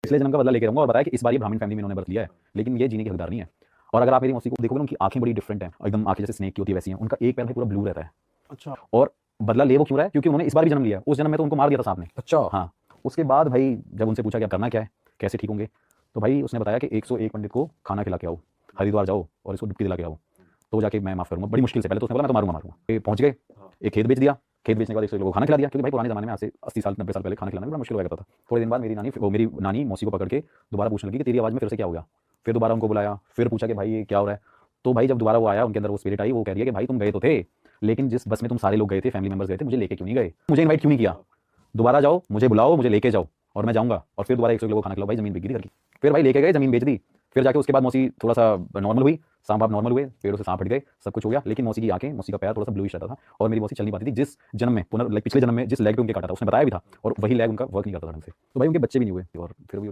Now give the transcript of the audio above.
पिछले जन्म का बदला लेके रहूंगा और बताया कि इस बार ये ब्राह्मण फैमिली में इन्होंने बर्थ लिया है, लेकिन ये जीने की हकदार नहीं है। और अगर आप मेरी मौसी को देखोगे ना, उनकी आंखें बड़ी डिफरेंट हैं, एकदम आंखें जैसे स्नेक की होती है वैसी हैं, उनका एक पैर भाई पूरा ब्लू रहता है। अच्छा और बदला ले वो क्यों रहा है? क्योंकि उन्होंने इस बार भी जन्म लिया है, उस जन्म में तो उनको मार दिया था सांप ने। अच्छा हाँ। उसके बाद भाई जब उनसे पूछा कि अब करना क्या है, कैसे ठीक होंगे, तो भाई उसने बताया कि 101 पंडित को खाना खिला के आओ, हरिद्वार जाओ और इसको डुबकी दिला के आओ, तो जाके मैं माफ करूंगा। बड़ी मुश्किल से, पहले तो उसने बोला मैं तो मारूंगा मारूंगा, फिर पहुंच गए, एक खेत बेच दिया, खेत बेचने के बाद 100 लोगों को खाना खिला दिया, क्योंकि भाई पुराने जमाने में आज से 80 साल 90 साल पहले खाना खिलाना बड़ा मुश्किल हुआ करता था। थोड़े दिन बाद मेरी नानी मौसी को पकड़ के दोबारा पूछने लगी कि तेरी आवाज़ में फिर से क्या हो गया। फिर दोबारा उनको बुलाया, फिर पूछा कि भाई ये क्या हो रहा है। तो भाई जब दोबारा वो आया, उनके अंदर वो स्पिरिट आई, वो कह रही है कि भाई तुम गए तो थे, लेकिन जिस बस में तुम सारे लोग गए थे, फैमिली मेंबर्स गए थे, मुझे लेके क्यों नहीं गए, मुझे इन्वाइट क्यों नहीं किया। दोबारा जाओ, मुझे बुलाओ, मुझे लेके जाओ और मैं जाऊंगा। और फिर दोबारा 100 लोगों को खाना खिलाओ। भाई जमीन बिक गई थी घर की। फिर भाई लेके गए, जमीन बेच दी। फिर जाके उसके बाद मौसी थोड़ा सा नॉर्मल हुई, सांप आप नॉर्मल हुए, पेड़ों से सांप हट गए, सब कुछ हो गया, लेकिन मौसी की आंखें, मौसी का पैर थोड़ा सा ब्लूइश रहता था और मेरी मौसी चल नहीं पाती थी। जिस जन्म में पिछले जन्म में जिस लेग पे उनके काटा था, उसने बताया भी था, और वही लेग उनका वर्क नहीं करता था ढंग से, तो भाई उनके बच्चे भी नहीं हुए। और फिर